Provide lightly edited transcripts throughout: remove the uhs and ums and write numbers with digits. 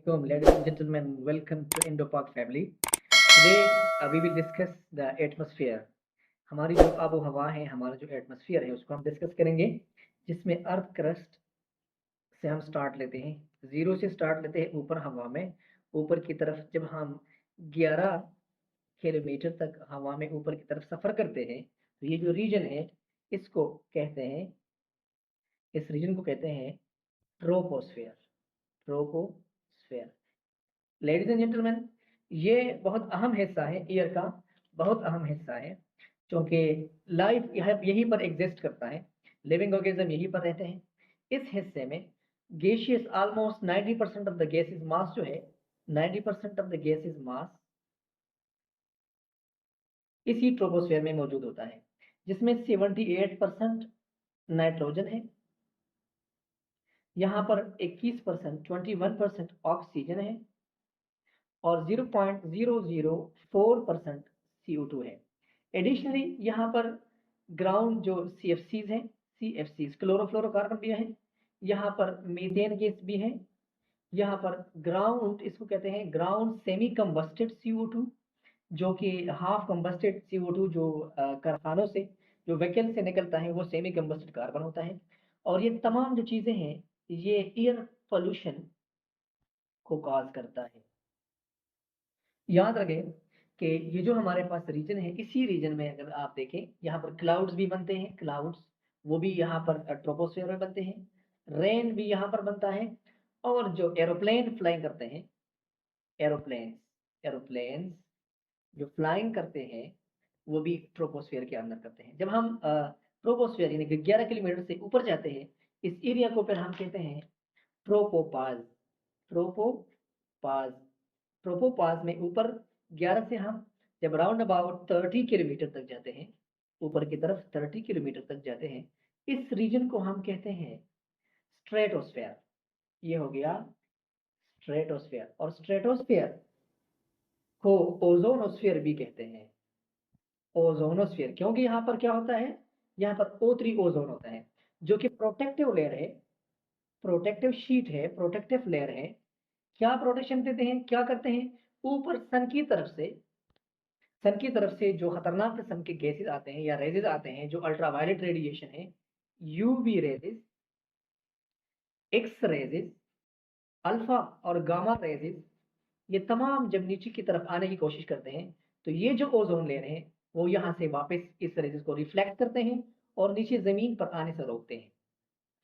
Ladies and gentlemen, welcome to Indo-Pak family. Today we will discuss the atmosphere. हमारी जो आबो हवा है, हमारा जो एटमॉस्फेयर है, उसको हम डिस्कस करेंगे, जिसमें अर्थ क्रस्ट से हम स्टार्ट लेते हैं, जीरो से स्टार्ट लेते हैं ऊपर हवा में, ऊपर की तरफ जब हम 11 किलोमीटर तक हवा में ऊपर की तरफ सफर करते हैं, तो ये जो रीजन है, इसको कहते हैं, इस रीजन को कहते हैं troposphere. Troposphere. Ladies and gentleman, ये बहुत अहम हिस्सा है ईयर का, बहुत अहम हिस्सा है, क्योंकि लाइफ यहीं पर एग्जिस्ट करता है, लिविंग ऑर्गेनिज्म यहीं पर रहते हैं। इस हिस्से में gaseous almost 90% of the gases mass जो है, 90% ऑफ द गैसेस मास इसी ट्रोपोस्फेयर में मौजूद होता है, जिसमें 78% नाइट्रोजन है, यहाँ पर 21% 21% ऑक्सीजन है और 0.004% CO2 है। एडिशनली यहाँ पर ग्राउंड जो CFCs हैं, CFCs क्लोरोफ्लोरोकार्बन भी है, यहाँ पर मीथेन गैस भी है, यहाँ पर ग्राउंड, इसको कहते हैं ग्राउंड सेमी कंबस्टेड CO2, जो कि हाफ कंबस्टेड CO2 जो कारखानों से, जो व्हीकल से निकलता है, वो सेमी कंबस्टेड कार्बन होता है। और ये तमाम जो चीज़ें हैं, ये एयर पोल्यूशन को कॉज करता है। याद रखें कि ये जो हमारे पास रीजन है, इसी रीजन में अगर आप देखें, यहाँ पर क्लाउड्स भी बनते हैं, क्लाउड्स वो भी यहाँ पर ट्रोपोस्फेयर में बनते हैं, रेन भी यहाँ पर बनता है, और जो एरोप्लेन फ्लाइंग करते हैं, एरोप्लेन्स जो फ्लाइंग करते हैं, वो भी ट्रोपोस्फेयर के अंदर करते हैं। जब हम ट्रोपोस्फेयर यानी कि 11 किलोमीटर से ऊपर जाते हैं, इस एरिया को फिर हम कहते हैं ट्रोपोपाज। ट्रोपोपाज ट्रोपोपाज में ऊपर 11 से हम जब राउंड अबाउट 30 किलोमीटर तक जाते हैं, ऊपर की तरफ 30 किलोमीटर तक जाते हैं, इस रीजन को हम कहते हैं स्ट्रेटोस्फेयर। ये हो गया स्ट्रेटोस्फेयर। और स्ट्रेटोस्फेयर को ओजोनोस्फेयर भी कहते हैं। ओजोनोस्फेयर क्योंकि यहाँ पर क्या होता है, यहाँ पर O3 ओजोन होता है, जो कि प्रोटेक्टिव लेयर है, प्रोटेक्टिव शीट है, प्रोटेक्टिव लेयर है। क्या प्रोटेक्शन देते हैं, क्या करते हैं, ऊपर सन की तरफ से जो खतरनाक किस्म के गैसेस आते हैं या रेजेस आते हैं, जो अल्ट्रावायलेट रेडिएशन है, UV raises, x raises, alpha और गामा रेजेस, ये तमाम जब नीचे की तरफ आने की कोशिश करते हैं, तो ये जो ओजोन लेयर है, वो यहाँ से वापस इस रेजेस को रिफ्लेक्ट करते हैं और नीचे जमीन पर आने से रोकते हैं।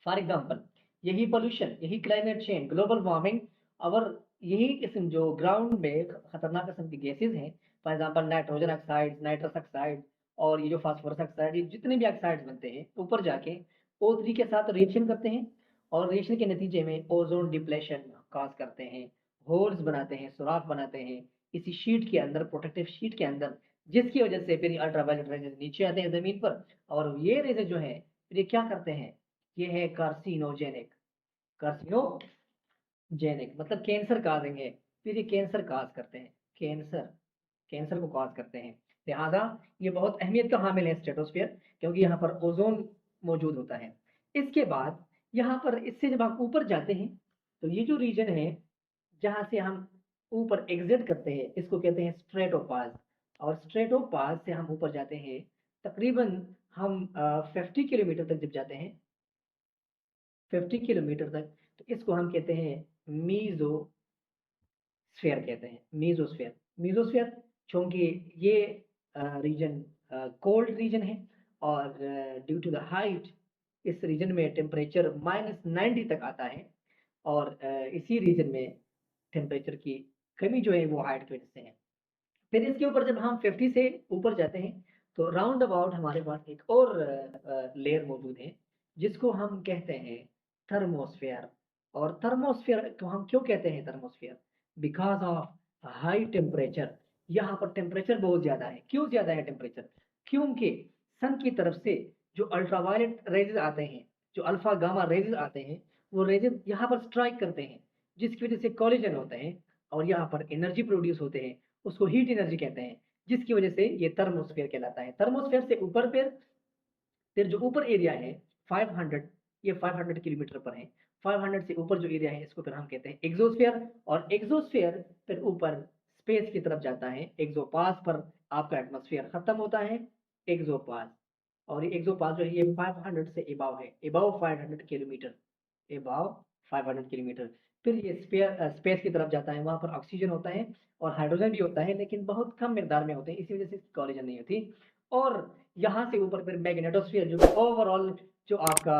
फॉर एग्जाम्पल, यही पोल्यूशन, यही क्लाइमेट चेंज, ग्लोबल वार्मिंग, और यही किस्म जो ग्राउंड में खतरनाक किस्म की गैसेज हैं, for example nitrogen oxide, nitrous oxide, और ये जो फास्फोरस ऑक्साइड, ये जितने भी ऑक्साइड्स बनते हैं, ऊपर जाके O3 के साथ रिएक्शन करते हैं, और रिएक्शन के नतीजे में ओजोन डिप्लेशन कॉज करते हैं, होल्स बनाते हैं, सुराख बनाते हैं इसी शीट के अंदर, प्रोटेक्टिव शीट के अंदर, जिसकी वजह से फिर अल्ट्रावायलेट रेजेस नीचे आते हैं जमीन पर, और ये रेजेस जो है फिर ये क्या करते हैं, ये है कार्सिनोजेनिक। कार्सिनोजेनिक मतलब कैंसर काजिंग है, फिर ये कैंसर काज करते हैं, कैंसर को काज करते हैं। लिहाजा ये बहुत अहमियत का हामिल है स्ट्रेटोस्फेयर, क्योंकि यहाँ पर ओजोन मौजूद होता है। इसके बाद यहाँ पर इससे जब आप ऊपर जाते हैं, तो ये जो रीजन है जहाँ से हम ऊपर एग्जिट करते हैं, इसको कहते हैं स्ट्रेटोपाज। और स्ट्रेटोपाज से हम ऊपर जाते हैं, तकरीबन हम 50 किलोमीटर तक जब जाते हैं, 50 किलोमीटर तक, तो इसको हम कहते हैं मीजोस्फेयर, कहते हैं मीजोस्फेयर। मीजोस्फेयर क्योंकि ये रीजन कोल्ड रीजन है, और ड्यू टू द हाइट इस रीजन में टेम्परेचर -90 तक आता है, और इसी रीजन में टेम्परेचर की कमी जो है वो हाइट की वजह से है। फिर इसके ऊपर जब हम 50 से ऊपर जाते हैं, तो राउंड अबाउट हमारे पास एक और लेयर मौजूद है, जिसको हम कहते हैं थर्मोस्फेयर। और थर्मोस्फेयर को हम क्यों कहते हैं thermosphere, because of high temperature. यहाँ पर टेम्परेचर बहुत ज़्यादा है। क्यों ज़्यादा है टेम्परेचर, क्योंकि सन की तरफ से जो अल्ट्रावायलेट रेजेस आते हैं, जो अल्फा गामा रेजेस आते हैं, वो रेजेस यहाँ पर स्ट्राइक करते हैं, जिसकी वजह से कॉलिजन होते हैं, और यहाँ पर एनर्जी प्रोड्यूस होते हैं, उसको हीट एनर्जी कहते हैं, जिसकी वजह से ये थर्मोस्फेयर कहलाता है। थर्मोस्फेयर से ऊपर फिर जो ऊपर एरिया है 500, ये 500 किलोमीटर पर है। 500 से ऊपर जो एरिया है इसको फिर हम कहते हैं एक्सोस्फीयर, और एक्सोस्फीयर फिर ऊपर स्पेस की तरफ जाता है। एक्सोपास पर आपका एटमॉस्फेयर खत्म होता है, एक्सोपास। और ये एक्सोपास जो है ये 500 से अबव है, अबव 500 किलोमीटर, अबव 500 किलोमीटर। फिर ये स्पेस की तरफ जाता है, वहाँ पर ऑक्सीजन होता है और हाइड्रोजन भी होता है, लेकिन बहुत कम मिकदार में होते हैं, इसी वजह से कॉलिजन नहीं होती। और यहाँ से ऊपर फिर मैग्नेटोस्फीयर जो ओवरऑल जो आपका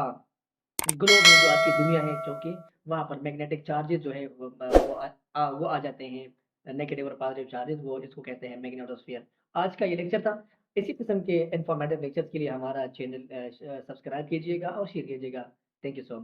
ग्लोब है, जो आपकी दुनिया है, क्योंकि वहाँ पर मैग्नेटिक चार्जेस जो है वो आ जाते हैं, नेगेटिव और पॉजिटिव चार्जेस, वो इसको कहते हैं मैग्नेटोस्फीयर। आज का ये लेक्चर था। इसी किस्म के इन्फॉर्मेटिव लेक्चर्स के लिए हमारा चैनल सब्सक्राइब कीजिएगा और शेयर कीजिएगा। Thank you so much.